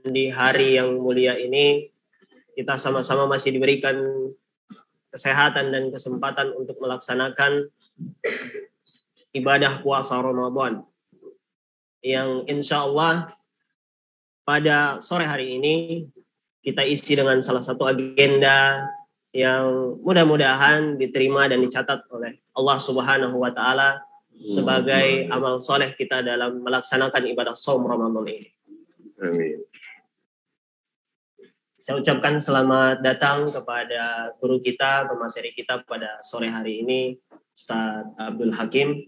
di hari yang mulia ini kita sama-sama masih diberikan kesehatan dan kesempatan untuk melaksanakan ibadah puasa Ramadan yang insya Allah pada sore hari ini kita isi dengan salah satu agenda yang mudah-mudahan diterima dan dicatat oleh Allah Subhanahu wa Ta'ala sebagai amal soleh kita dalam melaksanakan ibadah shaum Ramadan ini. Amin. Saya ucapkan selamat datang kepada guru kita, pemateri kita pada sore hari ini, Ustadz Abdul Hakim.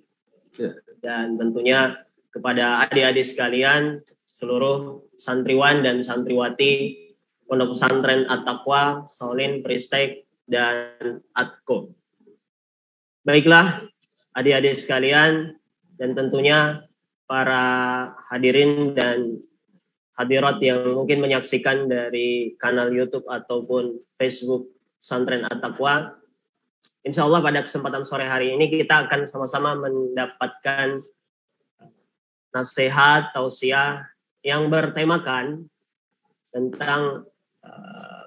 Dan tentunya kepada adik-adik sekalian, seluruh santriwan dan santriwati Pondok Pesantren At-Taqwa, Saulin, Pristek, dan Atko. Baiklah, adik-adik sekalian, dan tentunya para hadirin dan hadirat yang mungkin menyaksikan dari kanal YouTube ataupun Facebook Pesantren At-Taqwa. Insya Allah pada kesempatan sore hari ini kita akan sama-sama mendapatkan nasihat, tausiah yang bertemakan tentang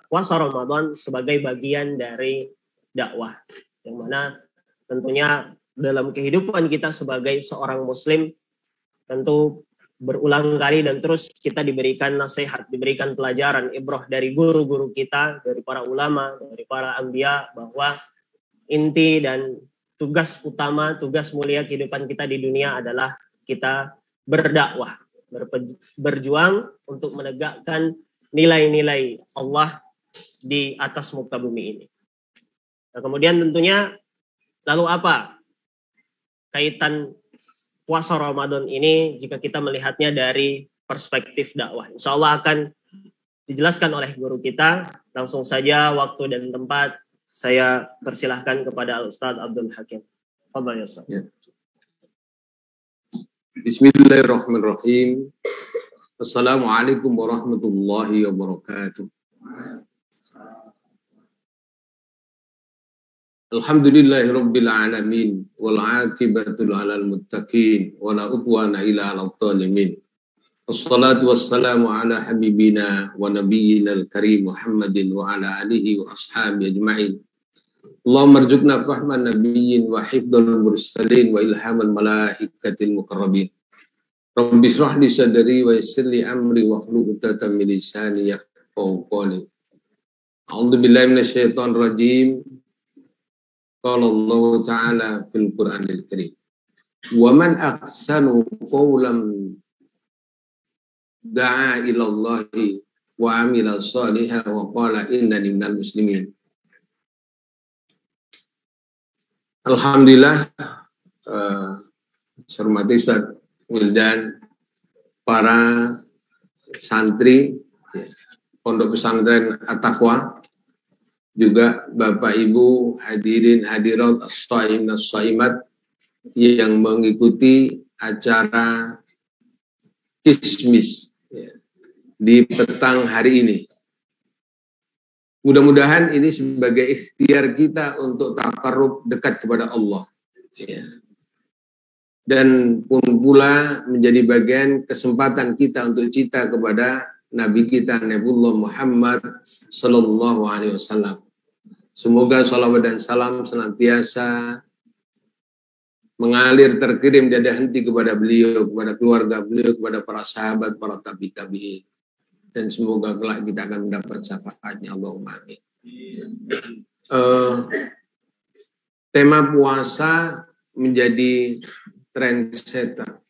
puasa Ramadan sebagai bagian dari dakwah. Yang mana tentunya dalam kehidupan kita sebagai seorang muslim tentu berulang kali dan terus kita diberikan nasihat, diberikan pelajaran, ibrah dari guru-guru kita, dari para ulama, dari para anbiya, bahwa inti dan tugas utama, tugas mulia kehidupan kita di dunia adalah kita berdakwah, berjuang untuk menegakkan nilai-nilai Allah di atas muka bumi ini. Nah, kemudian tentunya lalu apa kaitan puasa Ramadan ini jika kita melihatnya dari perspektif dakwah? Insya Allah akan dijelaskan oleh guru kita. Langsung saja waktu dan tempat saya persilahkan kepada Ustadz Abdul Hakim. Fadhal ya Ustadz. Ya. Bismillahirrahmanirrahim. Assalamualaikum warahmatullahi wabarakatuh. Alhamdulillahirabbil alamin wal 'aqibatu 'alal muttaqin wa la udwana illa 'alal zalimin. Wassalatu wassalamu ala habibina wa nabiyyinal karim Muhammadin wa ala alihi wa ashabihi ajma'in. Allahumma arzuqna fahman nabiyyin wa hifdzal mursalin wa ilhamal malaikatil muqarrabin. Rabbi shrah li sadri wa yassir li amri wa hlul 'uqdatam min lisani yafqahu qawli. A'udzu billahi minasyaitonir rajim. Qala Allah Ta'ala fil Qur'anil Karim. Wa man ahsanu qawlan da'a ila Allahi wa amila shalihan wa qala innani minal muslimin. Alhamdulillah, hormati Ustaz Wildan, para santri Pondok Pesantren At-Taqwa, juga Bapak Ibu hadirin hadirat as-shaim as-shaimat yang mengikuti acara Kismis di petang hari ini. Mudah-mudahan ini sebagai ikhtiar kita untuk taqarrub dekat kepada Allah. Dan pun pula menjadi bagian kesempatan kita untuk cinta kepada Nabi kita Nabiullah Muhammad Sallallahu Alaihi Wasallam. Semoga salawat dan salam senantiasa mengalir terkirim tiada henti kepada beliau, kepada keluarga beliau, kepada para sahabat, para tabi'in. Dan semoga kelak kita akan mendapat syafaatnya. Allahumma amin. Tema puasa menjadi trendsetter,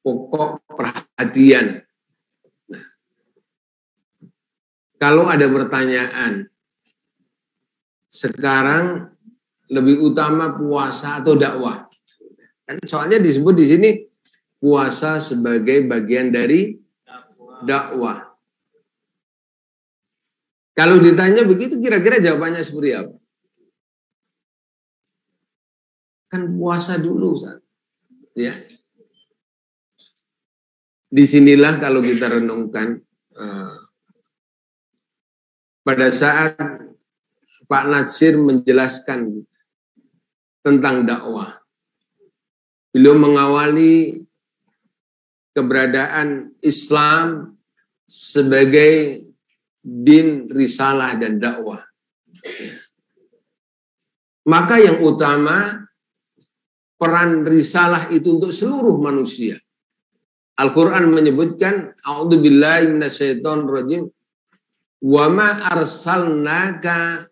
pokok perhatian. Kalau ada pertanyaan, sekarang lebih utama puasa atau dakwah? Kan soalnya disebut di sini puasa sebagai bagian dari dakwah. Kalau ditanya begitu, kira-kira jawabannya seperti apa? Kan puasa dulu, Ustaz. Ya. Disinilah kalau kita renungkan, pada saat Pak Natsir menjelaskan tentang dakwah, beliau mengawali keberadaan Islam sebagai din, risalah, dan dakwah. Maka yang utama, peran risalah itu untuk seluruh manusia. Al-Quran menyebutkan, A'udzubillahi minasyaitonirrajim, wa ma arsalnaka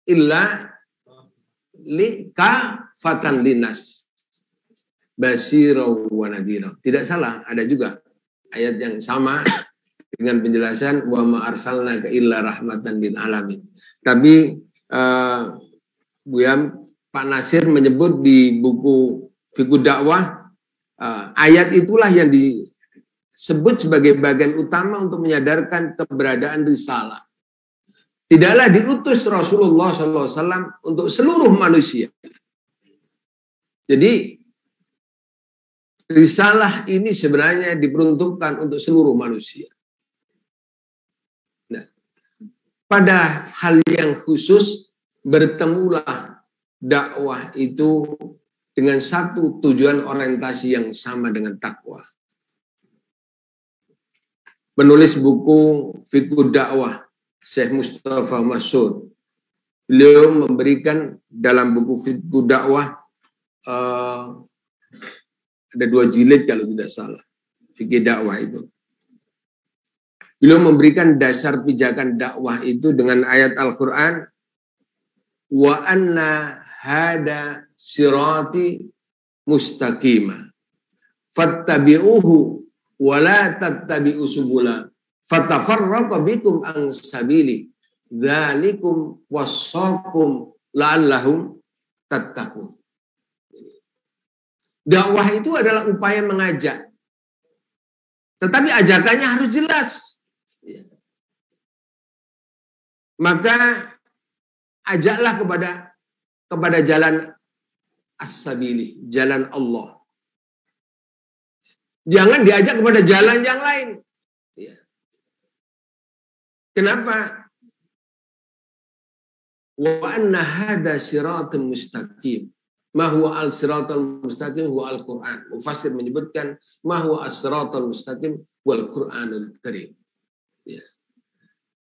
illa kafatan linnas basira wa nadhira. Tidak salah, ada juga ayat yang sama dengan penjelasan wa ma arsalnaka illa rahmatan lil alamin. Tapi Pak Nasir menyebut di buku Fiqh Dakwah, ayat itulah yang disebut sebagai bagian utama untuk menyadarkan keberadaan risalah. Tidaklah diutus Rasulullah SAW untuk seluruh manusia. Jadi risalah ini sebenarnya diperuntukkan untuk seluruh manusia. Nah, pada hal yang khusus bertemulah dakwah itu dengan satu tujuan orientasi yang sama dengan takwa. Penulis buku Fiqh Dakwah Syekh Mustafa Masyur, beliau memberikan dalam buku Fiqh Dakwah ada 2 jilid kalau tidak salah, Fiqh Dakwah itu. Beliau memberikan dasar pijakan dakwah itu dengan ayat Al-Quran, wa anna hada sirati mustaqimah fattabi'uhu wa la tattabi'u subula fatafarraqa bikum an sabili dzalikum wassaqum la'allahum tattaqun. Dakwah itu adalah upaya mengajak, tetapi ajakannya harus jelas. Maka ajaklah kepada jalan as-sabili, jalan Allah. Jangan diajak kepada jalan yang lain. Kenapa? Wa anna hada siratal mustaqim. Ma huwa al-siratal mustaqim huwa al-Qur'an. Mufassir menyebutkan ma huwa as-siratal mustaqim wal Qur'anul Karim. Ya.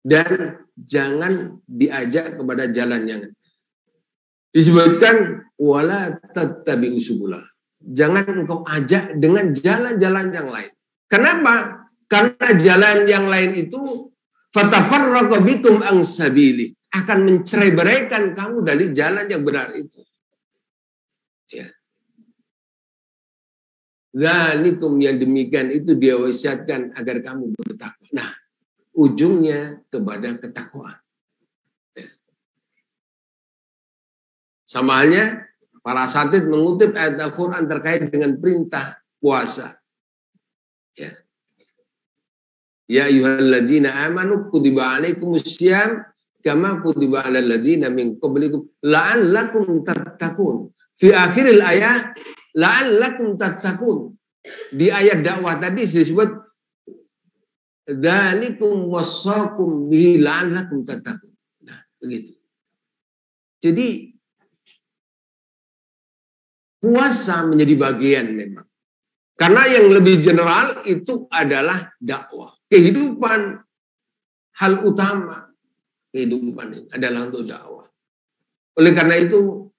Dan jangan diajak kepada jalan yang disebutkan wala tattabi'u subula. Jangan engkau ajak dengan jalan-jalan yang lain. Kenapa? Karena jalan yang lain itu fatafarraqa bikum an sabili, akan mencerai-beraikan kamu dari jalan yang benar itu. Ya. Zalikum, yang demikian itu dia wasiatkan agar kamu bertakwa. Nah, ujungnya kepada ketakwaan. Ya. Sama halnya para asatidz mengutip ayat Al-Quran terkait dengan perintah puasa. Ya. Ya ayyuhalladzina amanu kutiba alaikumussyam kama kutiba alal ladzina min qablikum la'allakum tattaqun. Fi akhiril ayat la'allakum tattaqun. Di ayat dakwah tadi disebut dzalikum wassaqum bihi la'allakum tattaqun. Nah, begitu. Jadi puasa menjadi bagian memang. Karena yang lebih general itu adalah dakwah. Kehidupan, hal utama kehidupan ini adalah untuk dakwah. Oleh karena itu,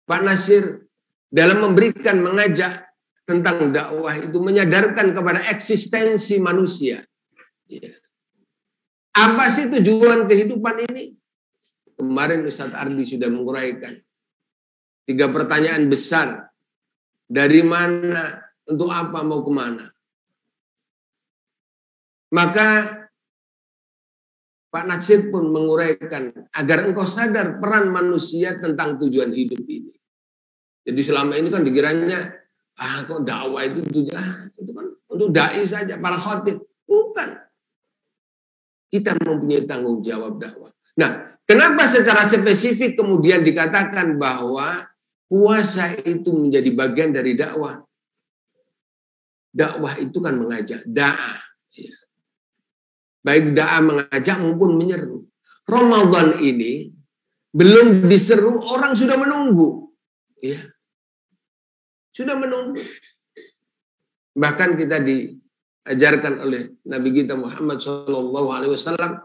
Pak Nasir dalam memberikan, mengajak tentang dakwah itu menyadarkan kepada eksistensi manusia. Ya. Apa sih tujuan kehidupan ini? Kemarin Ustadz Ardi sudah menguraikan 3 pertanyaan besar. Dari mana, untuk apa, mau kemana? Maka Pak Nasir pun menguraikan agar engkau sadar peran manusia tentang tujuan hidup ini. Jadi selama ini kan dikiranya, kok dakwah itu kan untuk dai saja, para khotib. Bukan. Kita mempunyai tanggung jawab dakwah. Nah, kenapa secara spesifik kemudian dikatakan bahwa puasa itu menjadi bagian dari dakwah? Dakwah itu kan mengajak, da'ah. Ya. Baik da'ah mengajak maupun menyeru. Ramadan ini belum diseru, orang sudah menunggu. Ya. Sudah menunggu. Bahkan kita diajarkan oleh Nabi kita Muhammad SAW.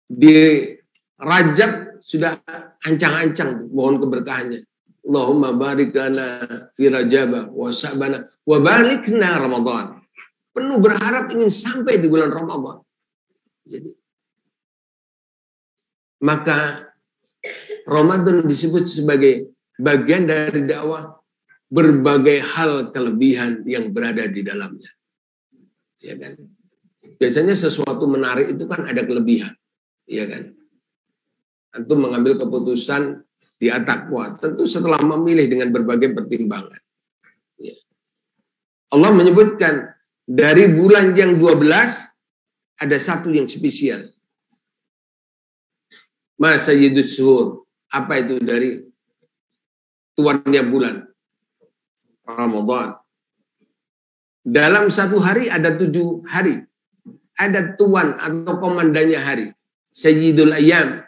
Di Rajab sudah ancang-ancang mohon keberkahannya. Allahumma barik lana fi Rajab wa Sya'ban wa balikna Ramadan. Penuh berharap ingin sampai di bulan Ramadan. Jadi, maka Ramadan disebut sebagai bagian dari dakwah, berbagai hal kelebihan yang berada di dalamnya. Ya kan? Biasanya sesuatu menarik itu kan ada kelebihan. Ya kan? Antum mengambil keputusan di at-taqwa, tentu setelah memilih dengan berbagai pertimbangan. Ya. Allah menyebutkan dari bulan yang 12 ada satu yang spesial. Ma sayyidus syuhur. Apa itu? Dari tuannya bulan Ramadan. Dalam satu hari ada 7 hari. Ada tuan atau komandannya hari. Sayyidul Ayyam.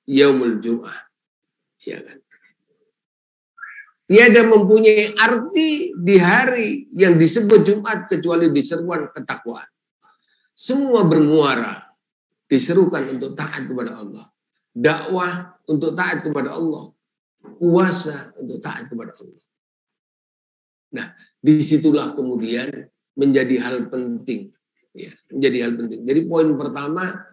Yaumul Jum'ah. Ya kan? Tiada mempunyai arti di hari yang disebut Jumat kecuali di seruan ketakwaan. Semua bermuara, diserukan untuk taat kepada Allah. Dakwah untuk taat kepada Allah. Puasa untuk taat kepada Allah. Nah, disitulah kemudian menjadi hal penting. Ya, menjadi hal penting. Jadi poin pertama,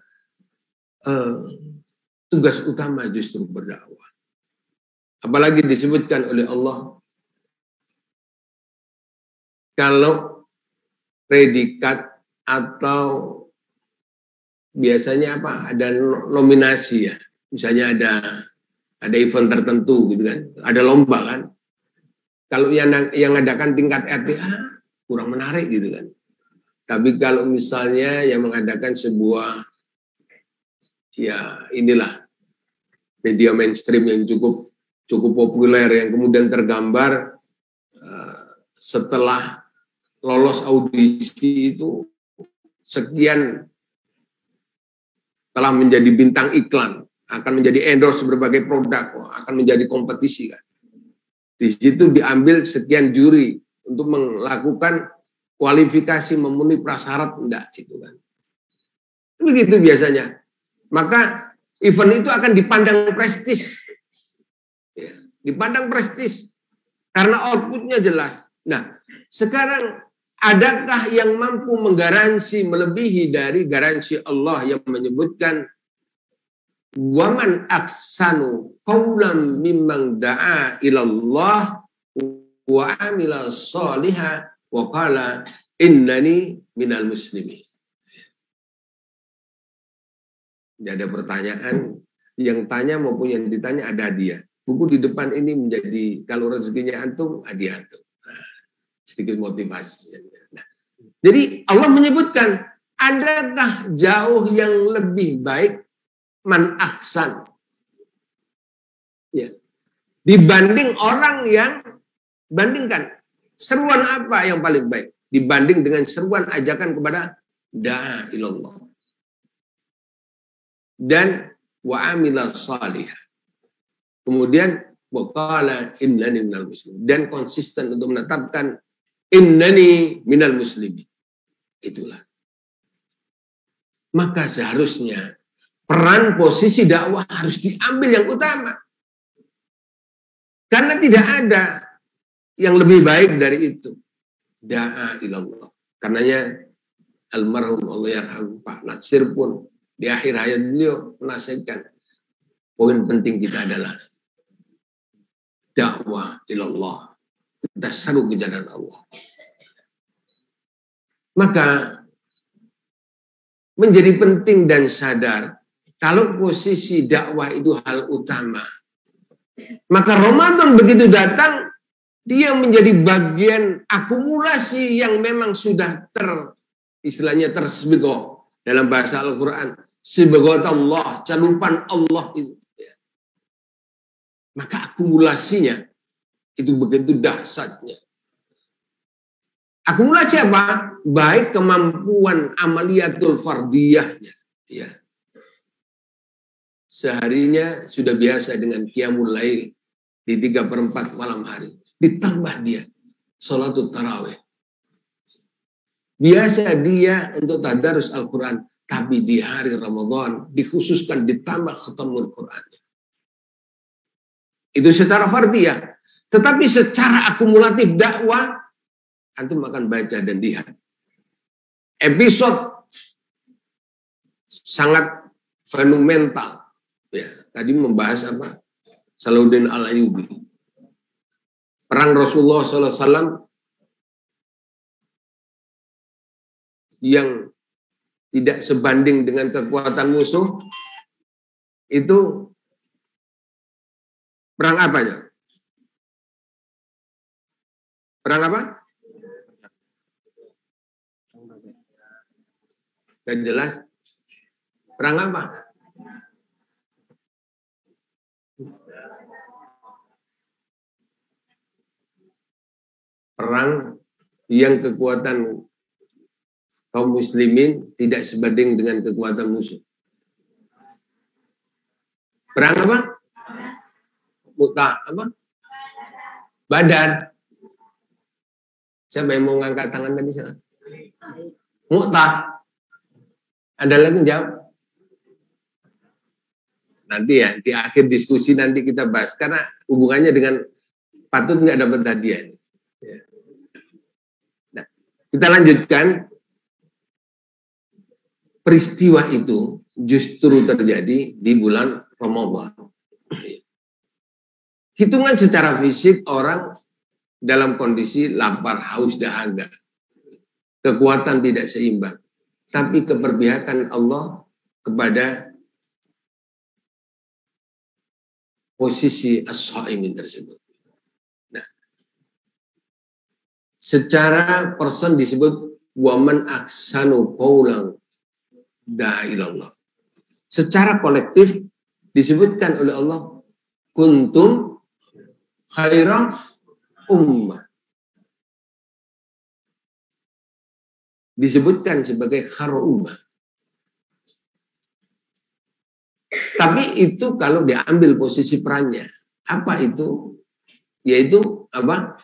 tugas utama justru berdakwah. Apalagi disebutkan oleh Allah, kalau predikat atau biasanya apa? Ada nominasi ya. Misalnya ada event tertentu gitu kan. Ada lomba kan. Kalau yang ngadakan tingkat RT, kurang menarik gitu kan. Tapi kalau misalnya yang mengadakan sebuah, ya inilah media mainstream yang cukup populer, yang kemudian tergambar setelah lolos audisi itu sekian telah menjadi bintang iklan, akan menjadi endorse berbagai produk, akan menjadi kompetisi kan. Di situ diambil sekian juri untuk melakukan kualifikasi memenuhi prasyarat, enggak itu kan. Begitu biasanya. Maka event itu akan dipandang prestis. Ya, dipandang prestis karena outputnya jelas. Nah, sekarang adakah yang mampu menggaransi melebihi dari garansi Allah yang menyebutkan waman aksanu qaulam mimman da'a ilallah wa amila sholiha wa qala innani minal muslimin. Tidak ada pertanyaan, yang tanya maupun yang ditanya ada hadiah. Buku di depan ini menjadi, kalau rezekinya antum, hadiah antum. Nah, sedikit motivasi. Nah, jadi Allah menyebutkan, adakah jauh yang lebih baik man ahsan, ya, dibanding orang yang, bandingkan seruan apa yang paling baik dibanding dengan seruan ajakan kepada da'a ilallah dan wa amila salihah. Kemudian waqala innani minal muslimin, dan konsisten untuk menetapkan innani minal muslimin. Itulah. Maka seharusnya peran posisi dakwah harus diambil yang utama. Karena tidak ada yang lebih baik dari itu. Da'a ilallah. Karenanya almarhum Allah yarham Pak Natsir pun di akhir hayat beliau menasihatkan, poin penting kita adalah dakwah ilallah. Kita seru ke jalan Allah. Maka menjadi penting dan sadar kalau posisi dakwah itu hal utama. Maka Ramadan begitu datang, dia menjadi bagian akumulasi yang memang sudah istilahnya tersebut dalam bahasa Al-Quran. Sebagai Allah, calupan Allah itu. Maka akumulasinya itu begitu dahsyatnya. Akumulasi apa? Baik kemampuan amaliyatul fardiyahnya. Ya. Seharinya sudah biasa dengan qiyamul lail di 3/4 malam hari. Ditambah dia sholatul tarawih. Biasa dia untuk tadarus Al-Quran, tapi di hari Ramadan dikhususkan ditambah khatamul Quran. Itu secara fardiyah. Tetapi secara akumulatif dakwah, antum akan baca dan lihat. Episode sangat fenomenal. Ya, tadi membahas apa? Salahuddin Al-Ayyubi. Perang Rasulullah SAW yang tidak sebanding dengan kekuatan musuh, itu perang apanya? Perang apa? Gak jelas. Perang apa? Perang yang kekuatan kaum muslimin tidak sebanding dengan kekuatan musuh. Perang apa? Apa? Badar. Siapa yang mau ngangkat tangan tadi? Mu'tah. Ada lagi jawab? Nanti ya, di akhir diskusi nanti kita bahas. Karena hubungannya dengan patut nggak dapat hadiah. Ya. Nah, kita lanjutkan. Peristiwa itu justru terjadi di bulan Ramadan. Hitungan secara fisik orang dalam kondisi lapar, haus, dahaga. Kekuatan tidak seimbang. Tapi keberpihakan Allah kepada posisi as-shaimin tersebut. Nah, secara person disebut waman aksanu qaulan da'ilallah. Secara kolektif disebutkan oleh Allah kuntum khaira ummah. Disebutkan sebagai khaira ummah. Tapi itu kalau diambil posisi perannya. Apa itu? Yaitu apa?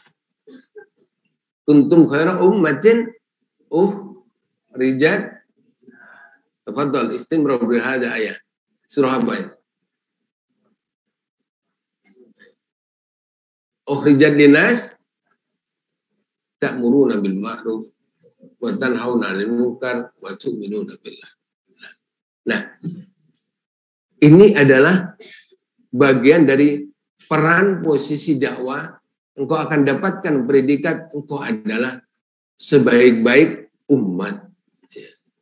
Kuntum khaira ummatin rijal. Tafadhal istimrar bi hadha ayat. Surah apa ini? Ukhrijat linnas ta'muruna bil ma'ruf wa tanhauna 'anil munkar wa tu'minuna billah. Nah, ini adalah bagian dari peran posisi dakwah. Engkau akan dapatkan predikat engkau adalah sebaik-baik umat.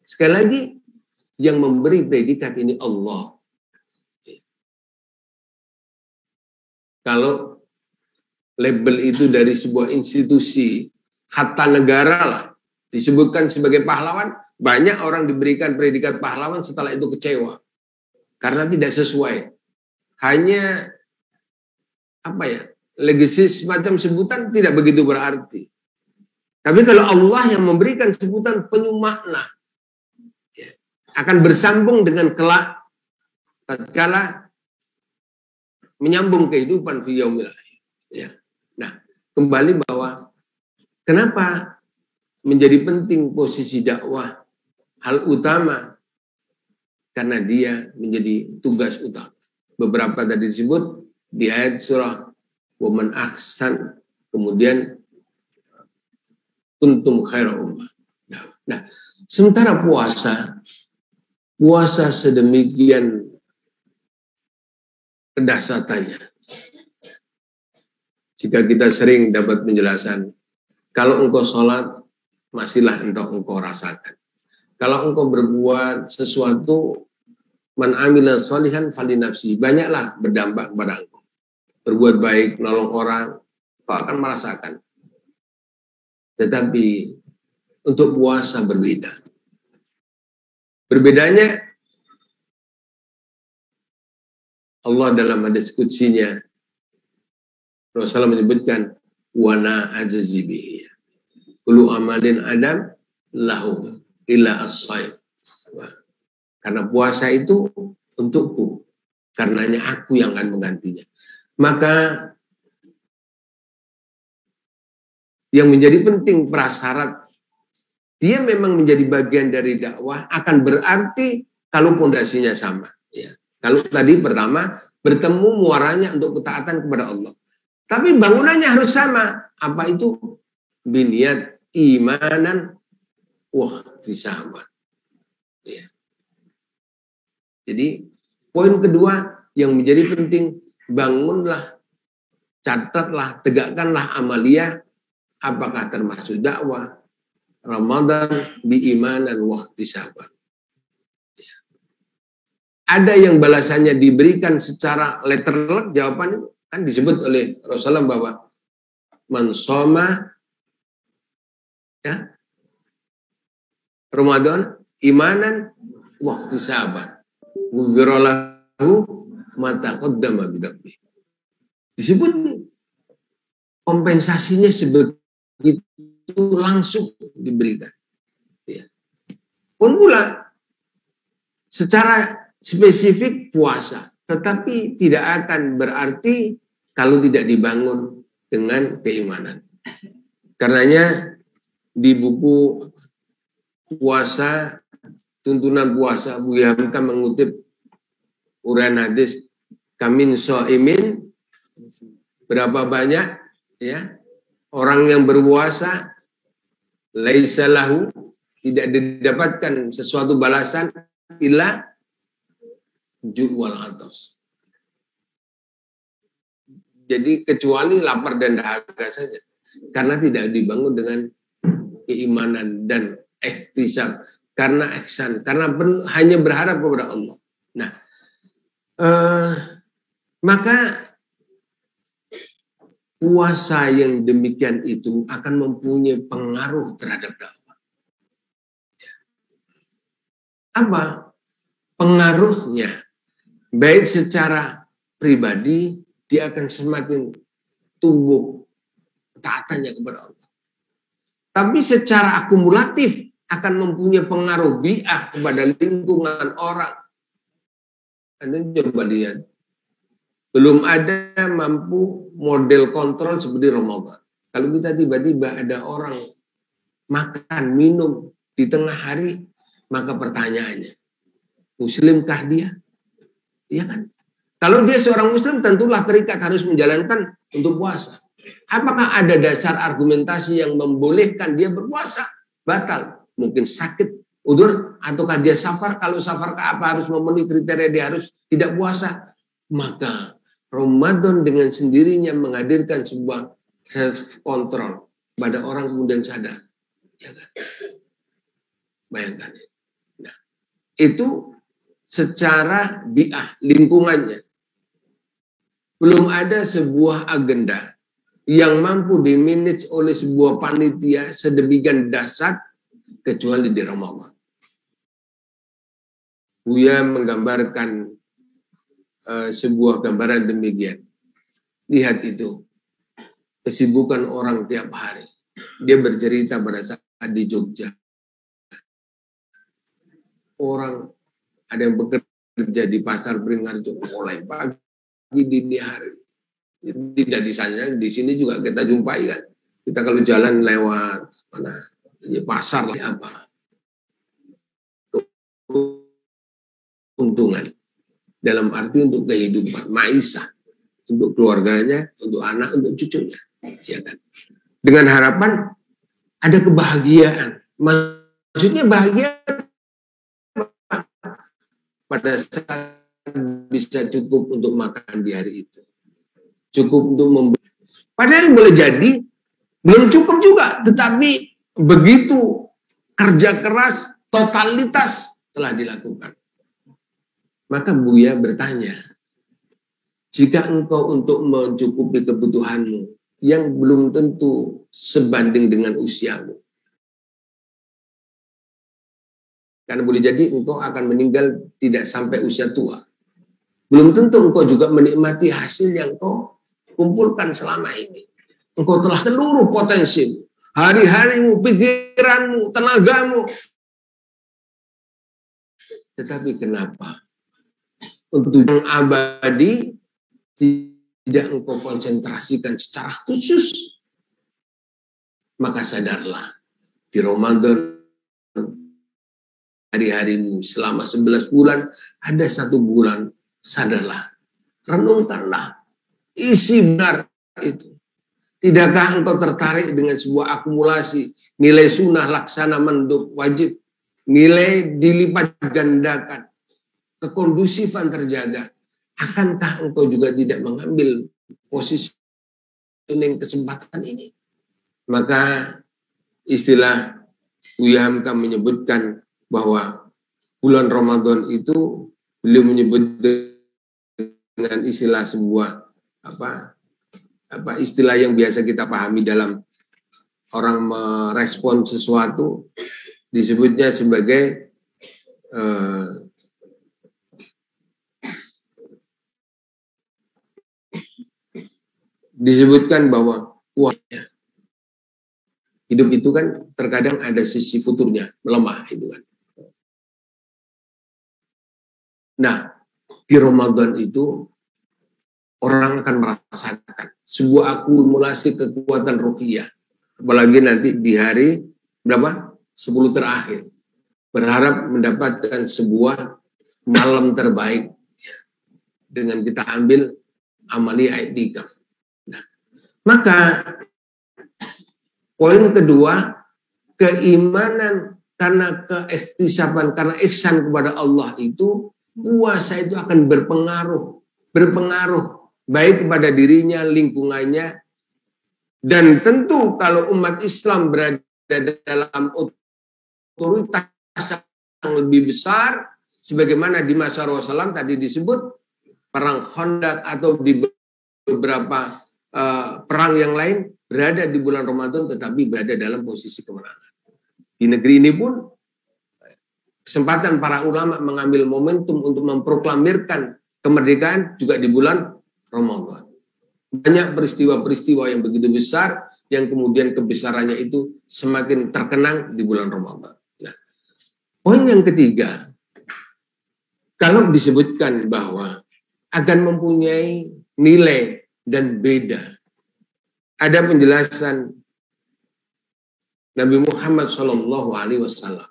Sekali lagi, yang memberi predikat ini Allah. Kalau label itu dari sebuah institusi, kata negara lah, disebutkan sebagai pahlawan, banyak orang diberikan predikat pahlawan setelah itu kecewa. Karena tidak sesuai. Hanya, apa ya, legasi semacam sebutan tidak begitu berarti. Tapi kalau Allah yang memberikan sebutan penuh makna, akan bersambung dengan kelak tatkala menyambung kehidupan fi yaumil akhir. Ya. Nah, kembali bahwa kenapa menjadi penting posisi dakwah hal utama, karena dia menjadi tugas utama. Beberapa tadi disebut di ayat surah Waman Ahsan, kemudian kuntum khaira ummah. Nah, sementara puasa sedemikian kedahsyatannya. Jika kita sering dapat penjelasan, kalau engkau sholat, masihlah engkau rasakan. Kalau engkau berbuat sesuatu, man amila sholihan fali nafsi, banyaklah berdampak kepada engkau. Berbuat baik, menolong orang, kau akan merasakan. Tetapi untuk puasa berbeda. Berbedanya Allah dalam hadis qudsinya Rasulullah menyebutkan wana ajazibihi kullu amalin adam lahu illa as-shaim. Karena puasa itu untukku, karenanya aku yang akan menggantinya. Maka yang menjadi penting prasyarat dia memang menjadi bagian dari dakwah, akan berarti kalau pondasinya sama. Ya. Kalau tadi pertama, bertemu muaranya untuk ketaatan kepada Allah. Tapi bangunannya harus sama. Apa itu? Biniat imanan wahtisaban. Ya. Jadi poin kedua yang menjadi penting, bangunlah, catatlah, tegakkanlah amaliyah. Apakah termasuk dakwah Ramadan biimanan wahtisaban. Ya. Ada yang balasannya diberikan secara letterlek, jawaban itu kan disebut oleh Rasulullah bahwa man shoma ya Ramadan imanan wahtisaban ghufira lahu ma taqaddama min dzambi. Disebut kompensasinya sebegitu langsung diberikan. Ya. Pun pula secara spesifik puasa, tetapi tidak akan berarti kalau tidak dibangun dengan keimanan. Karenanya di buku puasa, tuntunan puasa, Buya Hamka mengutip uraian hadis kamin so'imin, berapa banyak ya orang yang berpuasa laisa lahu, tidak didapatkan sesuatu balasan illa ju'wal atas. Jadi kecuali lapar dan dahaga saja, karena tidak dibangun dengan keimanan dan ihtisab, karena ihsan, karena hanya berharap kepada Allah. Nah, maka puasa yang demikian itu akan mempunyai pengaruh terhadap dakwah. Apa pengaruhnya? Baik secara pribadi, dia akan semakin tumbuh ketaatannya kepada Allah. Tapi secara akumulatif akan mempunyai pengaruh bi'ah kepada lingkungan orang. Anda coba lihat. Belum ada mampu model kontrol seperti Ramadan. Kalau kita tiba-tiba ada orang makan, minum di tengah hari, maka pertanyaannya, Muslimkah dia? Iya kan? Kalau dia seorang Muslim, tentulah terikat harus menjalankan untuk puasa. Apakah ada dasar argumentasi yang membolehkan dia berpuasa? Batal. Mungkin sakit, udzur, ataukah dia safar? Kalau safar apa harus memenuhi kriteria dia harus tidak puasa? Maka Ramadan dengan sendirinya menghadirkan sebuah self control pada orang kemudian sadar. Ya kan? Bayangkan. Nah, itu secara bi'ah, lingkungannya. Belum ada sebuah agenda yang mampu dimanage oleh sebuah panitia sedemikian dahsyat kecuali di Ramadan. Buya menggambarkan sebuah gambaran demikian. Lihat itu. Kesibukan orang tiap hari. Dia bercerita pada saat di Jogja. Orang ada yang bekerja di pasar Beringharjo mulai pagi dini hari. Tidak di sana, di sini juga kita jumpai kan. Kita kalau jalan lewat mana ya pasar lah apa. Keuntungan dalam arti untuk kehidupan, maisha, untuk keluarganya, untuk anak, untuk cucunya, ya kan. Dengan harapan ada kebahagiaan. Maksudnya bahagia pada saat bisa cukup untuk makan di hari itu. Cukup untuk membeli. Padahal boleh jadi belum cukup juga, tetapi begitu kerja keras, totalitas telah dilakukan. Maka Buya bertanya, jika engkau untuk mencukupi kebutuhanmu yang belum tentu sebanding dengan usiamu, karena boleh jadi engkau akan meninggal tidak sampai usia tua. Belum tentu engkau juga menikmati hasil yang engkau kumpulkan selama ini. Engkau telah seluruh potensi, hari-harimu, pikiranmu, tenagamu. Tetapi kenapa? Untuk yang abadi tidak engkau konsentrasikan secara khusus. Maka sadarlah, di Ramadan hari-harimu selama 11 bulan, ada 1 bulan, sadarlah, renungkanlah, isi benar itu. Tidakkah engkau tertarik dengan sebuah akumulasi nilai sunnah, laksana, mandub, wajib, nilai dilipat gandakan, kekondusifan terjaga? Akankah engkau juga tidak mengambil posisi kesempatan ini? Maka istilah Buya Hamka menyebutkan bahwa bulan Ramadan itu beliau menyebut dengan istilah sebuah apa istilah yang biasa kita pahami dalam orang merespon sesuatu, disebutnya sebagai disebutkan bahwa hidup itu kan terkadang ada sisi futurnya melemah itu kan. Nah, di Ramadan itu orang akan merasakan sebuah akumulasi kekuatan ruqyah. Apalagi nanti di hari berapa? 10 terakhir. Berharap mendapatkan sebuah malam terbaik dengan kita ambil amalia i'tikaf. Nah, maka poin kedua, keimanan karena keihtisaban, karena ihsan kepada Allah itu, puasa itu akan berpengaruh baik kepada dirinya, lingkungannya, dan tentu kalau umat Islam berada dalam otoritas yang lebih besar, sebagaimana di masa Rasulullah tadi disebut perang Khandaq atau di beberapa perang yang lain, berada di bulan Ramadan tetapi berada dalam posisi kemenangan. Di negeri ini pun kesempatan para ulama mengambil momentum untuk memproklamirkan kemerdekaan juga di bulan Ramadan. Banyak peristiwa-peristiwa yang begitu besar yang kemudian kebesarannya itu semakin terkenang di bulan Ramadan. Nah, poin yang ketiga, kalau disebutkan bahwa akan mempunyai nilai dan beda, ada penjelasan Nabi Muhammad SAW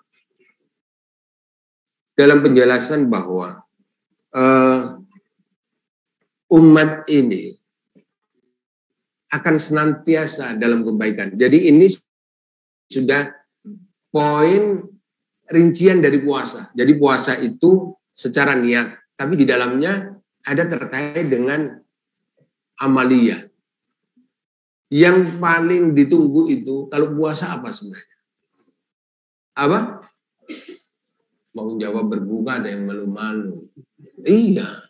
dalam penjelasan bahwa umat ini akan senantiasa dalam kebaikan. Jadi ini sudah poin rincian dari puasa. Jadi puasa itu secara niat, tapi di dalamnya ada terkait dengan amalia. Yang paling ditunggu itu kalau puasa apa sebenarnya? Apa? Mau jawab berbuka, ada yang malu-malu. Iya.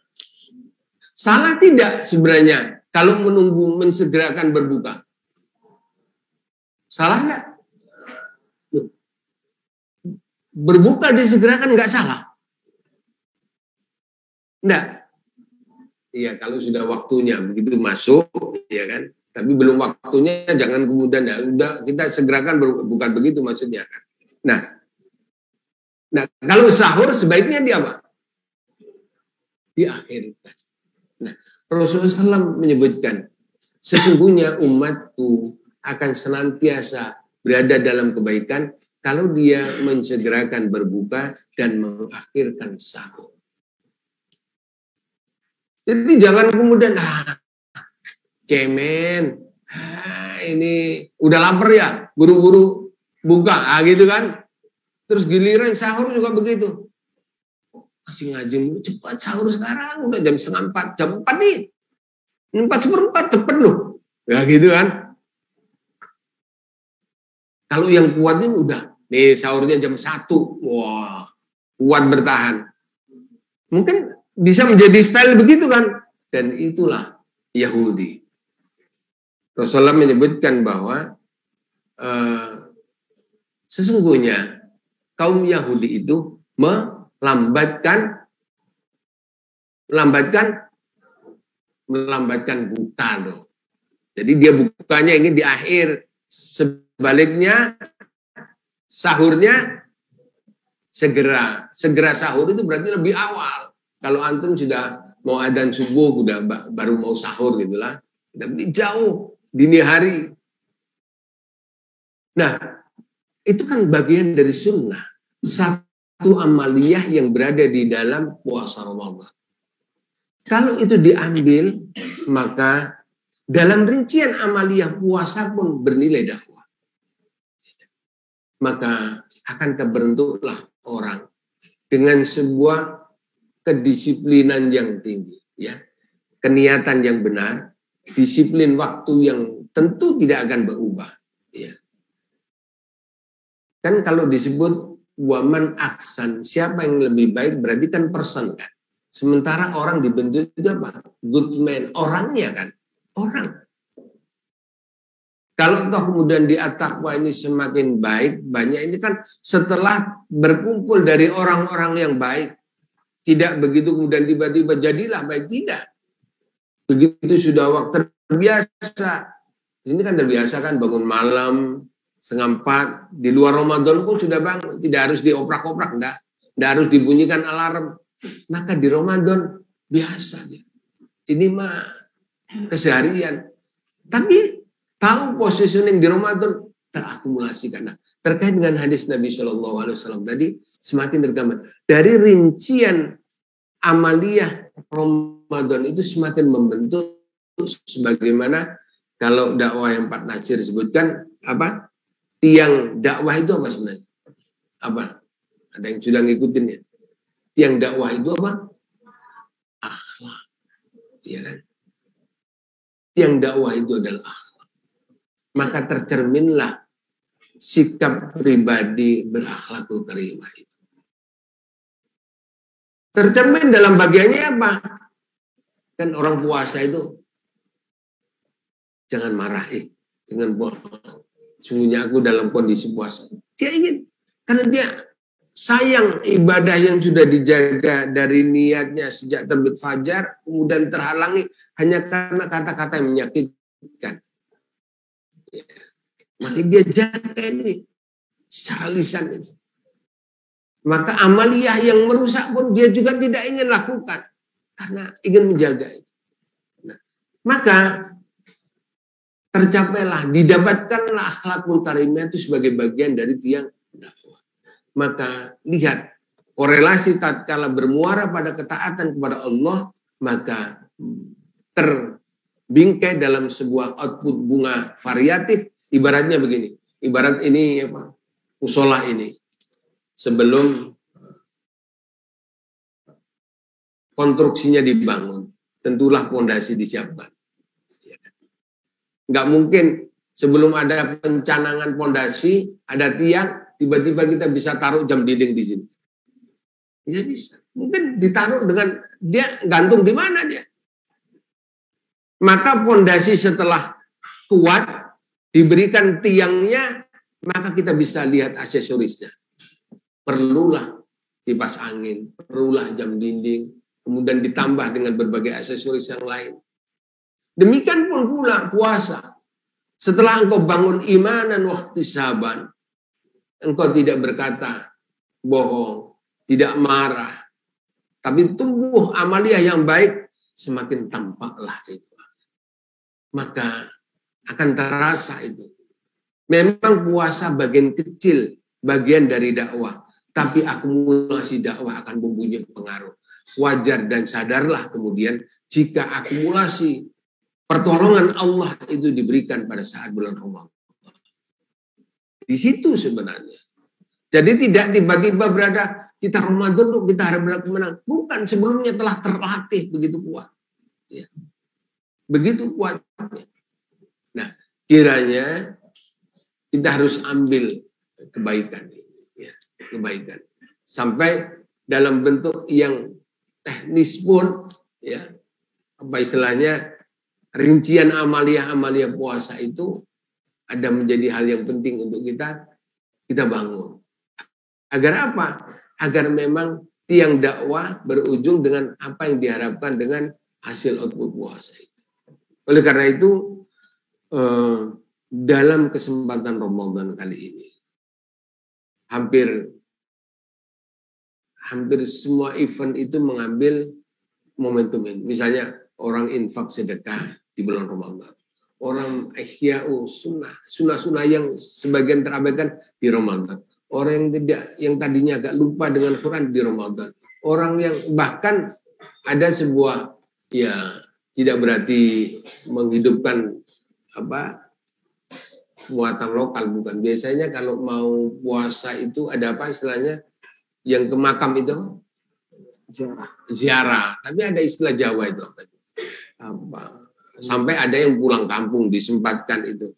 Salah tidak sebenarnya kalau menunggu mensegerakan berbuka? Salah enggak? Berbuka disegerakan enggak salah? Enggak. Iya, kalau sudah waktunya begitu masuk, ya kan? Tapi belum waktunya, jangan kemudian ya udah kita segerakan, bukan begitu maksudnya kan. Nah, kalau sahur sebaiknya di apa? Diakhirkan. Nah, Rasulullah SAW menyebutkan, sesungguhnya umatku akan senantiasa berada dalam kebaikan kalau dia mensegerakan berbuka dan mengakhirkan sahur. Jadi jangan kemudian, cemen, ini udah lapar ya, buru-buru buka, gitu kan. Terus giliran sahur juga begitu. Masih ngajem, cepat sahur sekarang, udah jam 3:30, jam 4 nih. 4:15 cepet loh. Ya gitu kan. Kalau yang kuatnya udah, nih sahurnya jam 1. Wah, kuat bertahan. Mungkin bisa menjadi style begitu kan. Dan itulah Yahudi. Rasulullah menyebutkan bahwa sesungguhnya kaum Yahudi itu melambatkan buka loh. Jadi dia bukanya ini di akhir, sebaliknya sahurnya segera sahur itu berarti lebih awal. Kalau antum sudah mau adzan subuh udah baru mau sahur gitulah, tapi jauh dini hari. Nah, itu kan bagian dari sunnah. Satu satu amaliyah yang berada di dalam puasa Ramadan. Kalau itu diambil, maka dalam rincian amaliyah puasa pun bernilai dakwah. Maka akan terbentuklah orang dengan sebuah kedisiplinan yang tinggi, ya, keniatan yang benar, disiplin waktu yang tentu tidak akan berubah. Ya. Kan kalau disebut waman aksan, siapa yang lebih baik berarti kan person kan. Sementara orang dibentuk itu apa? Good man, orangnya kan, orang. Kalau toh kemudian di at-taqwa ini semakin baik, banyak ini kan setelah berkumpul dari orang-orang yang baik. Tidak begitu kemudian tiba-tiba jadilah baik, tidak. Begitu sudah waktu terbiasa. Ini kan terbiasa kan bangun malam, 3:30. Di luar Ramadan pun sudah bangun. Tidak harus dioprak-oprak, enggak harus dibunyikan alarm. Maka di Ramadan biasa. Ini mah keseharian. Tapi tahu positioning di Ramadan terakumulasi karena terkait dengan hadis Nabi SAW tadi semakin tergambar dari rincian amaliyah Ramadan itu semakin membentuk sebagaimana kalau dakwah yang Pak Nasir sebutkan apa tiang dakwah itu apa sebenarnya apa ada yang sudah ngikutin ya tiang dakwah itu apa akhlak ya kan tiang dakwah itu adalah akhlak. Maka tercerminlah sikap pribadi berakhlakul karimah itu. Tercermin dalam bagiannya apa? Kan orang puasa itu jangan marah, dengan puasa. Sungguhnya aku dalam kondisi puasa. Dia ingin, karena dia sayang ibadah yang sudah dijaga dari niatnya sejak terbit fajar, kemudian terhalangi hanya karena kata-kata yang menyakitkan. Maka dia jaga ini secara lisan itu. Maka amaliyah yang merusak pun dia juga tidak ingin lakukan karena ingin menjaga itu. Nah, maka tercapailah, didapatkanlah akhlakul karimah itu sebagai bagian dari tiang dakwah. Maka lihat korelasi tatkala bermuara pada ketaatan kepada Allah, maka terbingkai dalam sebuah output bunga variatif. Ibaratnya begini, ibarat ini apa? Musola ini sebelum konstruksinya dibangun, tentulah fondasi disiapkan. Nggak mungkin sebelum ada pencanangan fondasi, ada tiang, tiba-tiba kita bisa taruh jam dinding di sini. Ya bisa. Mungkin ditaruh dengan dia gantung di mana dia. Maka fondasi setelah kuat diberikan tiangnya, maka kita bisa lihat aksesorisnya. Perlulah kipas angin, perlulah jam dinding, kemudian ditambah dengan berbagai aksesoris yang lain. Demikian pun pula puasa. Setelah engkau bangun imanan wahtisaban, engkau tidak berkata bohong, tidak marah, tapi tumbuh amaliyah yang baik, semakin tampaklah itu. Maka akan terasa itu. Memang puasa bagian kecil, bagian dari dakwah. Tapi akumulasi dakwah akan mempunyai pengaruh. Wajar dan sadarlah kemudian jika akumulasi pertolongan Allah itu diberikan pada saat bulan Ramadan. Di situ sebenarnya. Jadi tidak tiba-tiba berada kita Ramadan tuh kita harap menang. Bukan, sebelumnya telah terlatih begitu kuat. Ya. Begitu kuatnya. Nah, kiranya kita harus ambil kebaikan, ya, kebaikan sampai dalam bentuk yang teknis pun, ya, apa istilahnya rincian amaliyah puasa itu ada menjadi hal yang penting untuk kita bangun. Agar apa? Agar memang tiang dakwah berujung dengan apa yang diharapkan dengan hasil output puasa itu. Oleh karena itu dalam kesempatan Ramadan kali ini hampir semua event itu mengambil momentum ini. Misalnya orang infak sedekah di bulan Ramadan, orang ihya'u sunnah yang sebagian terabaikan di Ramadan, orang yang tadinya agak lupa dengan Quran di Ramadan. Orang yang bahkan ada sebuah, ya tidak berarti menghidupkan muatan lokal, bukan. Biasanya kalau mau puasa itu ada apa istilahnya, yang ke makam itu ziarah. Tapi ada istilah Jawa itu apa? Sampai ada yang pulang kampung disempatkan itu.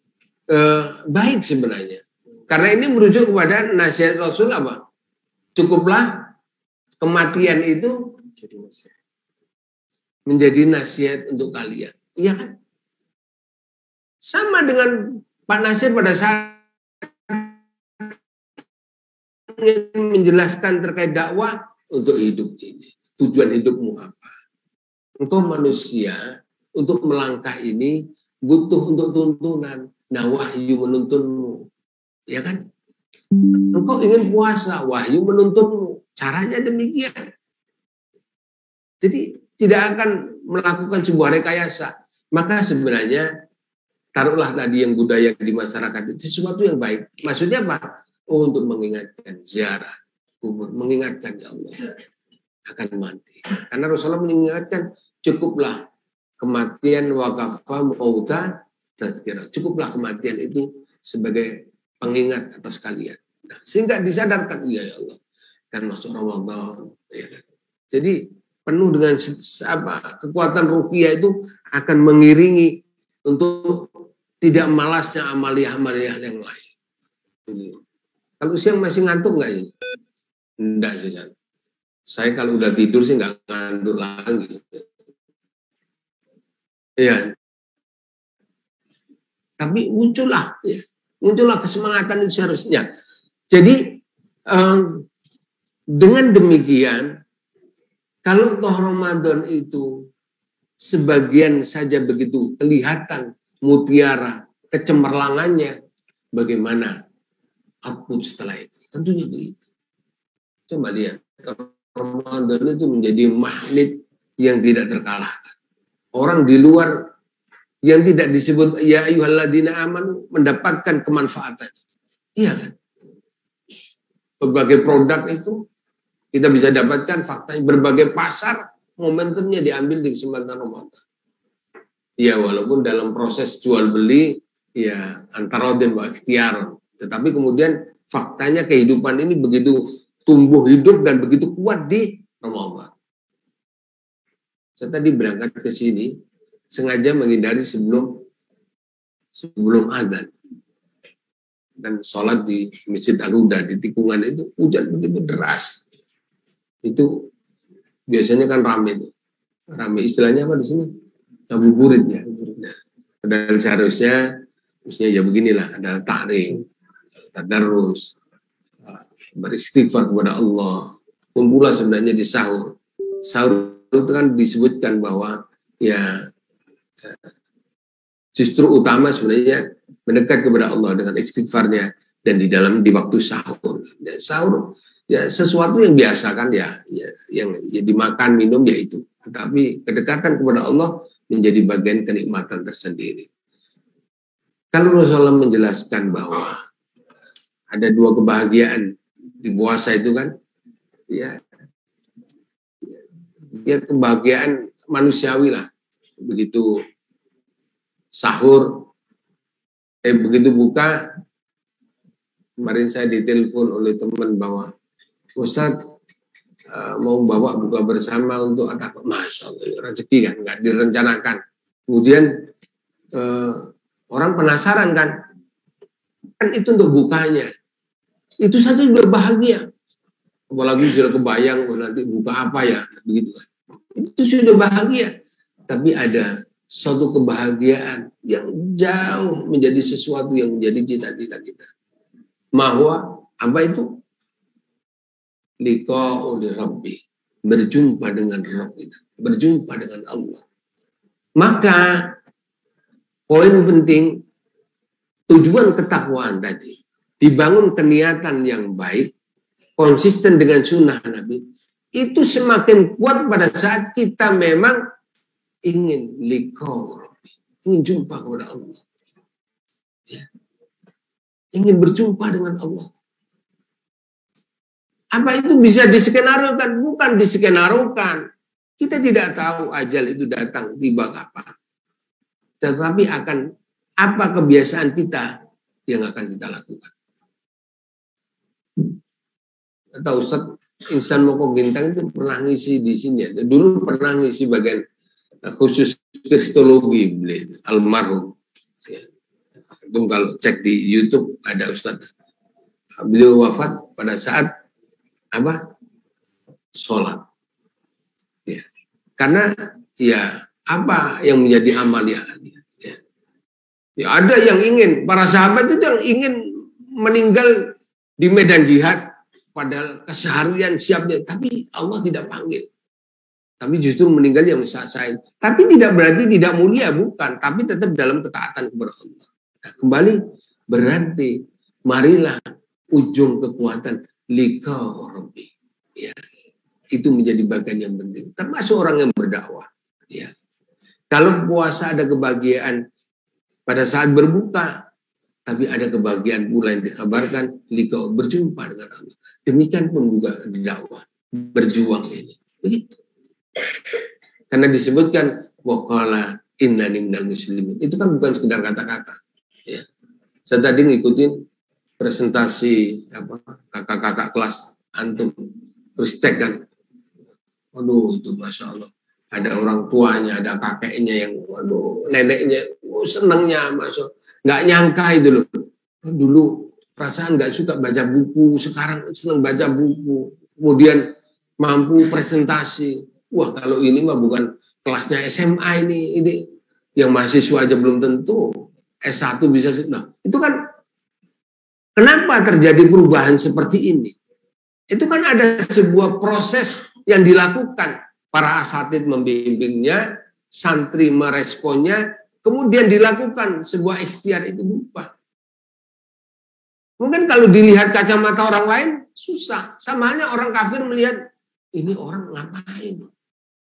Baik sebenarnya. Karena ini merujuk kepada nasihat Rasul apa? Cukuplah kematian itu menjadi nasihat untuk kalian. Iya kan? Sama dengan Pak Nasir pada saat ingin menjelaskan terkait dakwah untuk hidup ini. Tujuan hidupmu apa? Engkau manusia, untuk melangkah ini butuh untuk tuntunan. Nah, wahyu menuntunmu. Ya kan? Engkau ingin puasa, wahyu menuntunmu. Caranya demikian. Jadi tidak akan melakukan sebuah rekayasa. Maka sebenarnya taruhlah tadi yang budaya di masyarakat itu sesuatu yang baik. Maksudnya apa? Untuk mengingatkan ziarah kubur, mengingatkan ya Allah akan mati. Karena Rasulullah mengingatkan cukuplah kematian wakafa mauta tazkirah. Cukuplah kematian itu sebagai pengingat atas kalian. Nah, sehingga disadarkan ya Allah kan masuk Ramadan. Ya. Jadi penuh dengan kekuatan ruqyah itu akan mengiringi untuk tidak malasnya amaliyah-amaliyah yang lain. Kalau siang masih ngantuk nggak ini? Enggak sih. Saya kalau udah tidur sih nggak ngantuk lagi. Ya. Tapi muncullah kesemangatan itu seharusnya. Jadi dengan demikian, kalau toh Ramadan itu sebagian saja begitu kelihatan mutiara kecemerlangannya, bagaimana output setelah itu? Tentunya begitu. Coba lihat, Ramadan itu menjadi magnet yang tidak terkalahkan. Orang di luar yang tidak disebut ya ayyuhalladzina amanu mendapatkan kemanfaatan. Iya kan? Berbagai produk itu kita bisa dapatkan faktanya, berbagai pasar momentumnya diambil di kesempatan Ramadan. Ya walaupun dalam proses jual beli ya antara dan wa ikhtiar, tetapi kemudian faktanya kehidupan ini begitu tumbuh hidup dan begitu kuat di Ramadan. Saya tadi berangkat ke sini sengaja menghindari sebelum adzan dan sholat di Masjid Al-Huda di tikungan itu hujan begitu deras. Itu biasanya kan rame itu. Rame istilahnya apa di sini? Ngabuburit ya. Dan seharusnya ya beginilah, ada takrim, tadarus, beristighfar kepada Allah. Kumpulan sebenarnya di sahur. Sahur itu kan disebutkan bahwa ya justru utama sebenarnya mendekat kepada Allah dengan istighfarnya dan di waktu sahur. Ya, sahur ya sesuatu yang biasa kan yang dimakan minum ya itu. Tetapi kedekatan kepada Allah menjadi bagian kenikmatan tersendiri. Kalau Rasulullah menjelaskan bahwa ada dua kebahagiaan di puasa itu kan, ya kebahagiaan manusiawi lah. Begitu sahur, begitu buka, kemarin saya ditelepon oleh teman bahwa Ustadz mau bawa buka bersama untuk atap, masya Allah rezeki kan nggak direncanakan. Kemudian orang penasaran kan itu untuk bukanya, itu saja sudah bahagia. Apalagi sudah kebayang nanti buka apa ya, begitu kan. Itu sudah bahagia. Tapi ada suatu kebahagiaan yang jauh menjadi sesuatu yang menjadi cita-cita kita. Bahwa apa itu? Liqa'u Rabbi, berjumpa dengan Rabb kita, berjumpa dengan Allah. Maka poin penting tujuan ketakwaan tadi dibangun keniatan yang baik, konsisten dengan sunnah Nabi, itu semakin kuat pada saat kita memang ingin liqa'u Rabbi, ingin jumpa kepada Allah, ya. Ingin berjumpa dengan Allah. Apa itu bisa diskenarokan? Bukan diskenarokan. Kita tidak tahu ajal itu datang tiba kapan. Tetapi akan apa kebiasaan kita yang akan kita lakukan. Atau Ustaz Insan Moko Gintang itu pernah ngisi di sini. Dulu pernah ngisi bagian khusus kristologi almarhum. Ya. Itu kalau cek di YouTube ada Ustaz. Beliau wafat pada saat apa? Sholat. Ya. Karena ya apa yang menjadi amalia? Ya. Ya, ada yang ingin, para sahabat itu yang ingin meninggal di medan jihad, padahal keseharian siapnya, tapi Allah tidak panggil. Tapi justru meninggal yang sasain. Tapi tidak berarti tidak mulia, bukan. Tapi tetap dalam ketaatan kepada Allah. Nah, kembali berarti marilah ujung kekuatan liqa'u rabbi. Ya. Itu menjadi bagian yang penting. Termasuk orang yang berdakwah. Ya. Kalau puasa ada kebahagiaan pada saat berbuka, tapi ada kebahagiaan pula yang dikabarkan liqa'u berjumpa dengan Allah. Demikian pun juga di dakwah berjuang ini. Begitu. Karena disebutkan waqala innani minal muslimin. Itu kan bukan sekedar kata-kata. Ya. Saya tadi ngikutin presentasi kakak-kakak kelas antum ristek kan. Waduh itu Masya Allah. Ada orang tuanya, ada kakeknya yang waduh, neneknya senangnya Masya Allah. Nggak nyangka itu loh. Dulu perasaan nggak suka baca buku, sekarang senang baca buku. Kemudian mampu presentasi. Wah kalau ini mah bukan kelasnya SMA ini yang mahasiswa aja belum tentu S1 bisa. Nah itu kan kenapa terjadi perubahan seperti ini? Itu kan ada sebuah proses yang dilakukan. Para asatid membimbingnya, santri meresponnya, kemudian dilakukan sebuah ikhtiar itu berubah. Mungkin kalau dilihat kacamata orang lain, susah. Sama halnya orang kafir melihat, ini orang ngapain?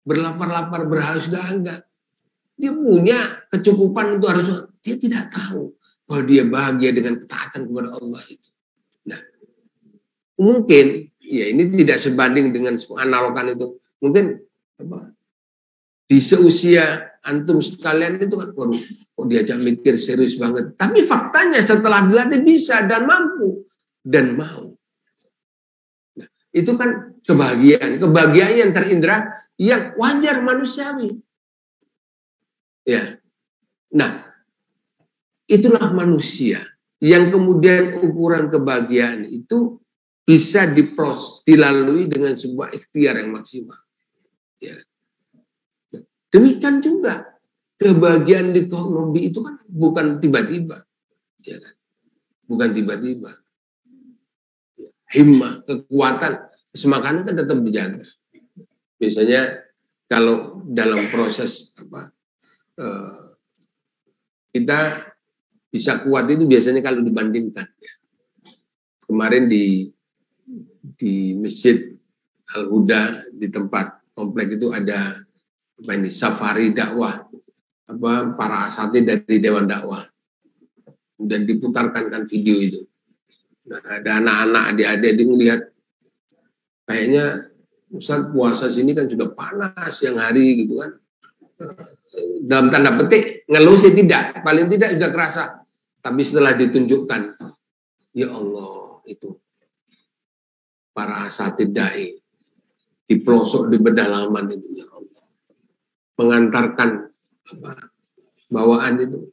Berlapar-lapar, berhaus dahaga. Dia punya kecukupan itu harusnya. Dia tidak tahu bahwa dia bahagia dengan ketaatan kepada Allah itu. Nah, mungkin ya ini tidak sebanding dengan analogan itu. Mungkin di seusia antum sekalian itu kan kok diajak mikir serius banget. Tapi faktanya setelah dilatih bisa dan mampu dan mau. Nah, itu kan kebahagiaan yang terindra yang wajar manusiawi. Ya. Nah, itulah manusia yang kemudian ukuran kebahagiaan itu bisa dilalui dengan sebuah ikhtiar yang maksimal. Ya. Demikian juga kebahagiaan di Robi itu kan bukan tiba-tiba, ya kan? Bukan tiba-tiba. Ya. Himmah, kekuatan, kesemangatannya kan tetap dijaga. Biasanya kalau dalam proses kita bisa kuat itu biasanya kalau dibandingkan. Ya. Kemarin di Masjid Al-Huda di tempat komplek itu ada safari dakwah para asatid dari Dewan Dakwah dan diputarkan kan video itu. Nah, ada anak-anak adik-adik yang melihat kayaknya Ustaz puasa sini kan sudah panas siang hari gitu kan. Dalam tanda petik ngeluh sih tidak, paling tidak sudah kerasa. Tapi setelah ditunjukkan, ya Allah itu para asatid dai di pelosok di pedalaman itu ya Allah mengantarkan bawaan itu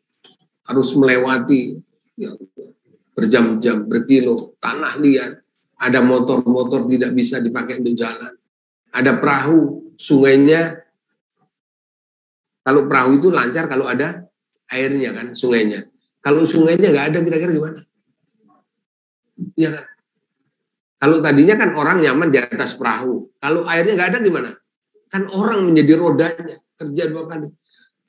harus melewati ya Allah, berjam-jam, berkilo, tanah liat, ada motor-motor tidak bisa dipakai untuk jalan, ada perahu, sungainya, kalau perahu itu lancar kalau ada airnya kan, sungainya. Kalau sungainya nggak ada kira-kira gimana? Iya kan? Kalau tadinya kan orang nyaman di atas perahu, kalau airnya nggak ada gimana? Kan orang menjadi rodanya, kerja 2 kali.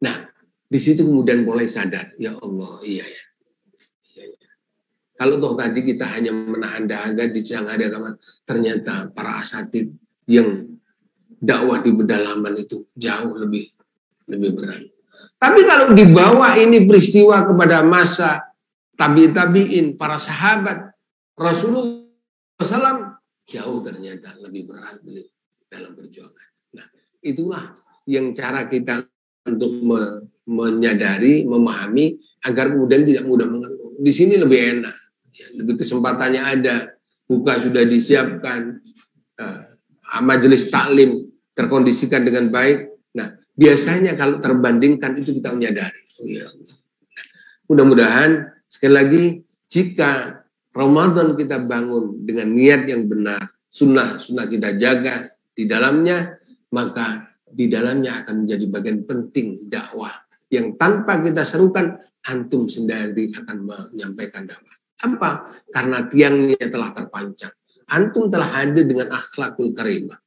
Nah, di situ kemudian mulai sadar, ya Allah, iya ya. Kalau toh tadi kita hanya menahan dahaga di siang hari agama, ternyata para asatid yang dakwah di pedalaman itu jauh lebih berat. Tapi kalau dibawa ini peristiwa kepada masa tabi'in, para sahabat Rasulullah SAW, jauh ternyata lebih berat dalam perjuangan. Nah, itulah yang cara kita untuk menyadari, memahami agar kemudian tidak mudah mengeluh. Di sini lebih enak, ya, lebih kesempatannya ada, buka sudah disiapkan, majelis taklim terkondisikan dengan baik. Nah, biasanya kalau terbandingkan itu kita menyadari. Oh, ya Allah. Mudah-mudahan sekali lagi jika Ramadan kita bangun dengan niat yang benar, sunnah kita jaga di dalamnya, maka di dalamnya akan menjadi bagian penting dakwah yang tanpa kita serukan, antum sendiri akan menyampaikan dakwah. Apa? Karena tiangnya telah terpancang. Antum telah hadir dengan akhlakul karimah.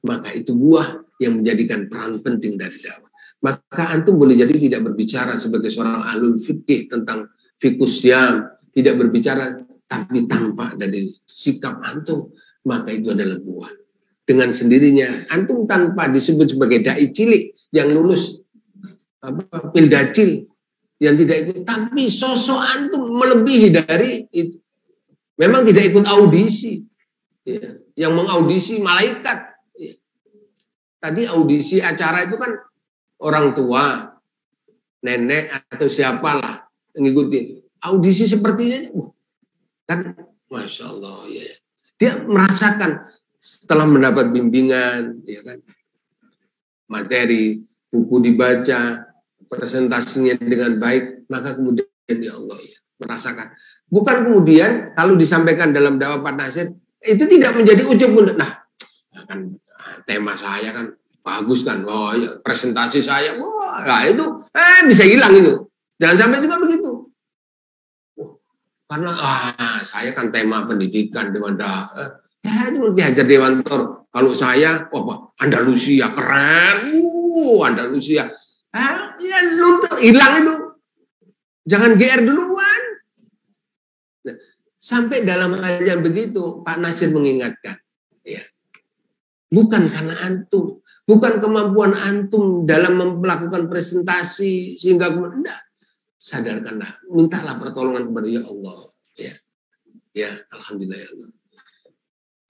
Maka itu buah yang menjadikan peran penting dari dakwah. Maka antum boleh jadi tidak berbicara sebagai seorang ahlul fikih tentang fikus syam, tidak berbicara, tapi tanpa dari sikap antum, maka itu adalah buah. Dengan sendirinya, antum tanpa disebut sebagai dai cilik yang lulus pildacil yang tidak ikut, tapi sosok antum melebihi dari itu. Memang tidak ikut audisi, ya, yang mengaudisi malaikat. Ya. Tadi audisi acara itu kan orang tua, nenek atau siapalah yang ngikutin. Audisi seperti ini, kan, masya Allah, ya. Dia merasakan setelah mendapat bimbingan, ya kan, materi, buku dibaca, presentasinya dengan baik, maka kemudian ya Allah ya merasakan. Bukan kemudian kalau disampaikan dalam dakwah Pak Nasir itu tidak menjadi ujub. Nah, kan tema saya kan bagus kan, oh ya presentasi saya, wah nah itu bisa hilang itu. Jangan sampai juga begitu. Karena saya kan tema pendidikan daripada dihajar Dewantor. Kalau saya, apa Andalusia keren, Andalusia, ya luntur hilang itu. Jangan GR duluan. Nah, sampai dalam hal yang begitu, Pak Nasir mengingatkan, ya, bukan karena antum, bukan kemampuan antum dalam melakukan presentasi sehingga enggak. Sadarkanlah, mintalah pertolongan kepada ya Allah, ya alhamdulillah ya Allah,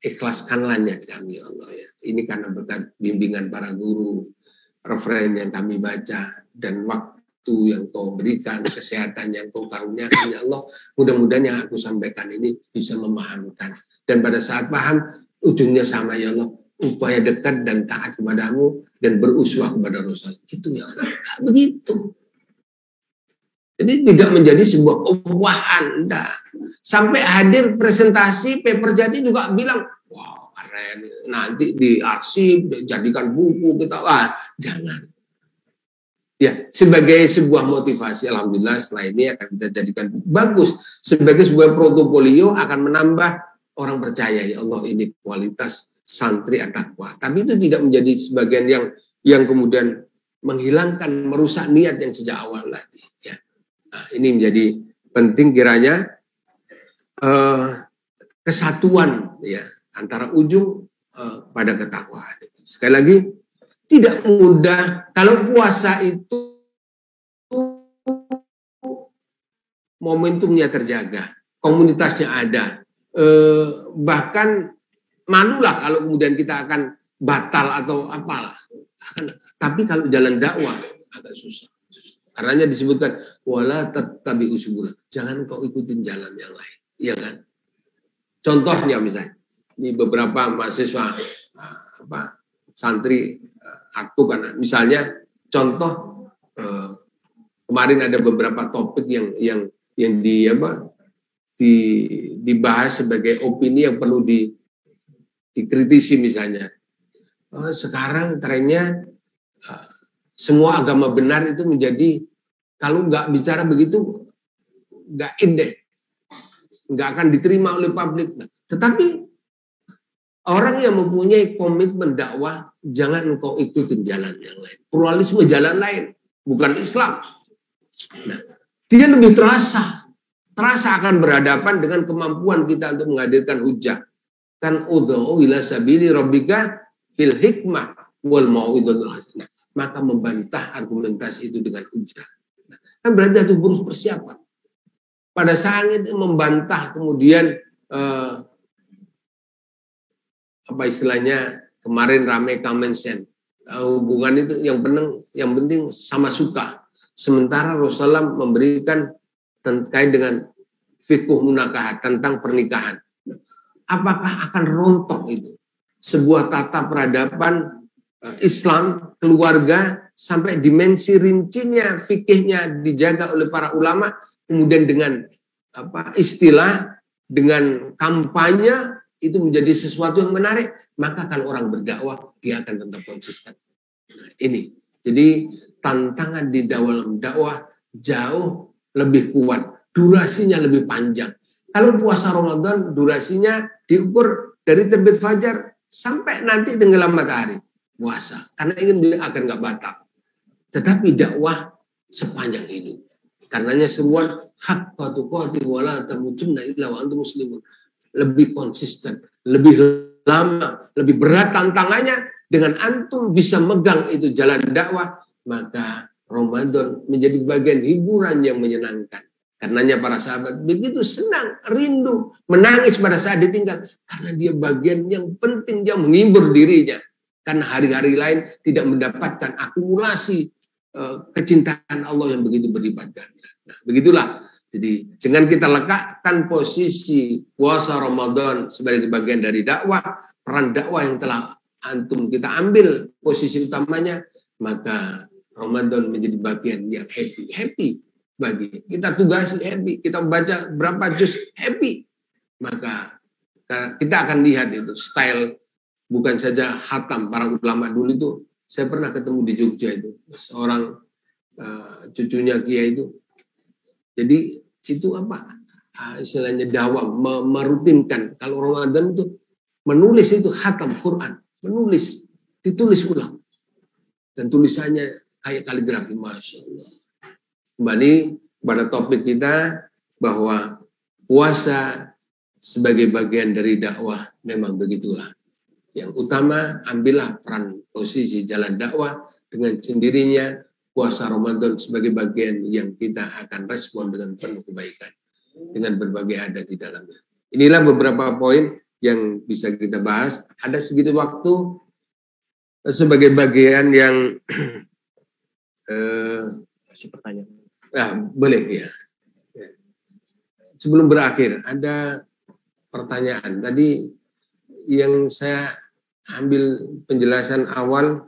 ikhlaskanlah niat kami ya Allah ya. Ini karena berkat bimbingan para guru, referen yang kami baca dan waktu yang kau berikan, kesehatan yang kau karuniakan ya Allah. Mudah-mudahan yang aku sampaikan ini bisa memahamkan dan pada saat paham ujungnya sama ya Allah, upaya dekat dan taat kepadamu dan beruswah kepada Rasul. Itu ya Allah, begitu. Jadi tidak menjadi sebuah uwahan, enggak. Sampai hadir presentasi paper jadi juga bilang, wow keren, nanti diarsip, jadikan buku kita, jangan. Ya, sebagai sebuah motivasi, alhamdulillah setelah ini akan kita jadikan bagus. Sebagai sebuah portofolio akan menambah orang percaya, ya Allah ini kualitas santri at-taqwa. Tapi itu tidak menjadi sebagian yang kemudian menghilangkan, merusak niat yang sejak awal tadi. Ya. Nah, ini menjadi penting kiranya kesatuan ya antara ujung pada ketakwaan. Sekali lagi tidak mudah kalau puasa itu momentumnya terjaga, komunitasnya ada, bahkan malulah kalau kemudian kita akan batal atau apalah. Tapi kalau jalan dakwah agak susah. Karenanya disebutkan wala tattabi'u subula. Jangan kau ikutin jalan yang lain, iya kan? Contohnya misalnya, ini beberapa mahasiswa santri aku kan, misalnya contoh kemarin ada beberapa topik yang dibahas sebagai opini yang perlu dikritisi misalnya. Sekarang trennya semua agama benar itu menjadi, kalau nggak bicara begitu, nggak indeh, nggak akan diterima oleh publik. Tetapi orang yang mempunyai komitmen dakwah, jangan engkau ikutin jalan yang lain. Pluralisme jalan lain, bukan Islam. Nah, dia lebih terasa akan berhadapan dengan kemampuan kita untuk menghadirkan hujah. Kan ud'u ila sabili rabbika bil hikmah wal mau'izatul hasanah. Maka membantah argumentasi itu dengan hujah. Nah, kan berarti itu harus persiapan. Pada saat itu membantah kemudian apa istilahnya kemarin rame Kamensen, hubungan itu yang penting sama suka. Sementara Rasulullah memberikan terkait dengan fikih munakahat tentang pernikahan. Apakah akan rontok itu sebuah tata peradaban Islam, keluarga, sampai dimensi rincinya, fikihnya dijaga oleh para ulama, kemudian dengan istilah, dengan kampanye, itu menjadi sesuatu yang menarik, maka kalau orang berdakwah, dia akan tetap konsisten. Nah, ini. Jadi tantangan di dalam dakwah jauh lebih kuat, durasinya lebih panjang. Kalau puasa Ramadan, durasinya diukur dari terbit fajar sampai nanti tenggelam matahari. Puasa, karena ingin agar nggak batal. Tetapi dakwah sepanjang hidup. Karenanya seruan haqqa tuqatih wa la tamutunna illa wa antum muslimun. Lebih konsisten, lebih lama, lebih berat tantangannya. Dengan antum bisa megang itu jalan dakwah, maka Ramadan menjadi bagian hiburan yang menyenangkan. Karenanya para sahabat begitu senang, rindu, menangis pada saat ditinggal. Karena dia bagian yang penting, yang menghibur dirinya. Karena hari-hari lain tidak mendapatkan akumulasi kecintaan Allah yang begitu berlipat ganda. Nah, begitulah. Jadi dengan kita lekatkan posisi puasa Ramadan sebagai bagian dari dakwah, peran dakwah yang telah antum kita ambil posisi utamanya, maka Ramadan menjadi bagian yang happy bagi kita. Tugas happy, kita membaca berapa juz happy, maka kita akan lihat itu style. Bukan saja khatam, para ulama dulu itu, saya pernah ketemu di Jogja itu, seorang cucunya Kiai itu. Jadi itu istilahnya dakwah, merutinkan. Kalau Ramadan itu menulis itu khatam Quran, menulis, ditulis ulang. Dan tulisannya kayak kaligrafi, Masya Allah. Kembali pada topik kita, bahwa puasa sebagai bagian dari dakwah memang begitulah. Yang utama, ambillah peran posisi jalan dakwah dengan sendirinya. Puasa Ramadan sebagai bagian yang kita akan respon dengan penuh kebaikan, dengan berbagai adat di dalamnya. Inilah beberapa poin yang bisa kita bahas. Ada sedikit waktu sebagai bagian yang kasih pertanyaan. Boleh ya. Sebelum berakhir, ada pertanyaan. Tadi yang saya ambil penjelasan awal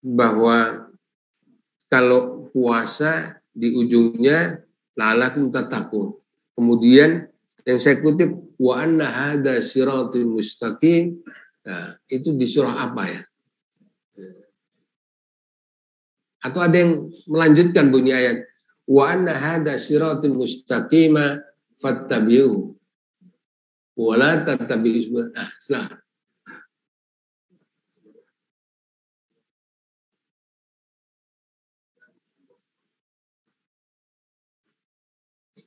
bahwa kalau puasa di ujungnya la'allakum tattaqun. Kemudian yang saya kutip wa anna hadza siratal mustaqim. Nah, itu di surah apa ya? Atau ada yang melanjutkan bunyi ayat wa anna hadza siratal mustaqima fattabi'uhu wala tattabi'us subul. Silakan.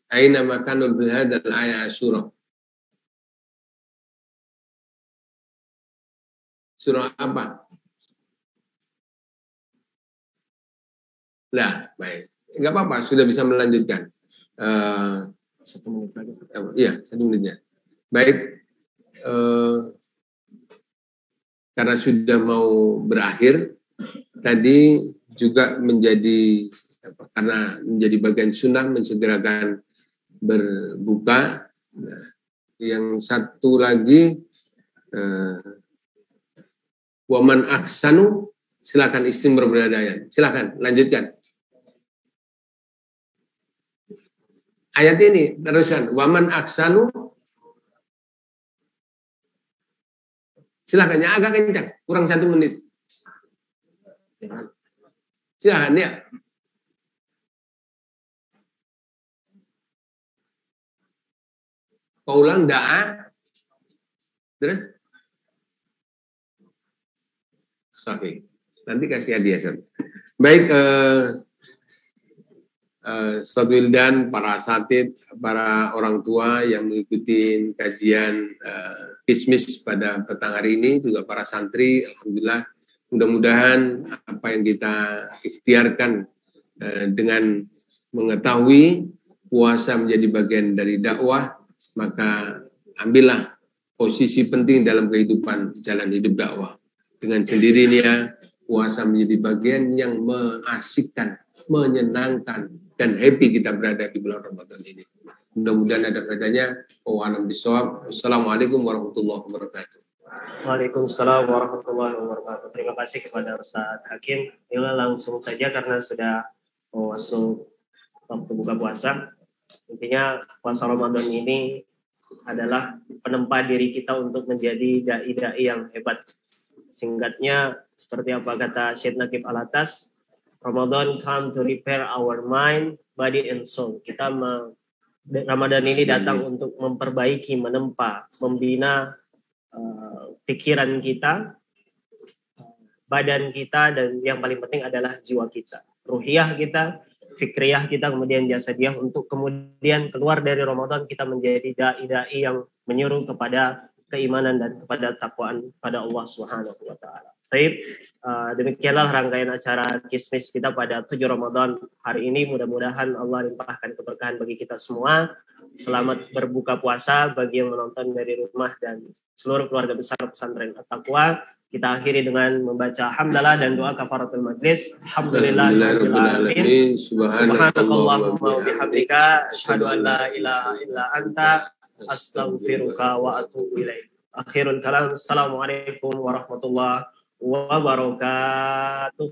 Aina makanul bil hadzal ayat surah. Surah apa? Lah, baik. Enggak apa-apa, sudah bisa melanjutkan. 1 menit lagi. Iya, 1 menitnya. Baik, karena sudah mau berakhir, tadi juga menjadi karena menjadi bagian sunnah mensegerakan berbuka. Nah, yang satu lagi, waman aksanu, silakan istimbar beradaan. Silakan lanjutkan. Ayat ini teruskan. Waman aksanu. Silakan, ya agak kencang, kurang 1 menit. Silakan ya. Paulang da'a. Terus? Sahih. Nanti kasih hadiah. Baik, Ustaz Wildan, para asatid, para orang tua yang mengikuti kajian Kismis pada petang hari ini, juga para santri, alhamdulillah, mudah-mudahan apa yang kita ikhtiarkan dengan mengetahui puasa menjadi bagian dari dakwah, maka ambillah posisi penting dalam kehidupan jalan hidup dakwah. Dengan sendirinya puasa menjadi bagian yang mengasyikkan, menyenangkan, dan happy kita berada di bulan Ramadan ini. Mudah-mudahan ada faedahnya. Wassalamualaikum warahmatullahi wabarakatuh. Waalaikumsalam warahmatullahi wabarakatuh. Terima kasih kepada Ustaz Hakim. Inilah langsung saja karena sudah masuk waktu buka puasa. Intinya puasa Ramadan ini adalah penempa diri kita untuk menjadi dai-dai yang hebat. Singkatnya seperti apa kata Syed Naqib Alatas, Ramadan come to repair our mind, body and soul. Ramadan ini datang untuk memperbaiki, menempa, membina pikiran kita, badan kita, dan yang paling penting adalah jiwa kita, ruhiyah kita, fikriyah kita, kemudian jasadiah, untuk kemudian keluar dari Ramadan kita menjadi dai-dai yang menyuruh kepada keimanan dan kepada takwaan pada Allah Subhanahu wa taala. Baik, demikianlah rangkaian acara Kismis kita pada 7 Ramadan hari ini. Mudah-mudahan Allah limpahkan keberkahan bagi kita semua. Selamat berbuka puasa bagi yang menonton dari rumah dan seluruh keluarga besar pesantren At-Taqwa. Kita akhiri dengan membaca hamdalah dan doa kafaratul majlis. Alhamdulillahirabbil alamin. Subhanakallahumma wa bihamdika asyhadu an la ilaha illa anta astaghfiruka wa atubu ilaik. Akhirul kalam. Assalamualaikum warahmatullahi wabarakatuh.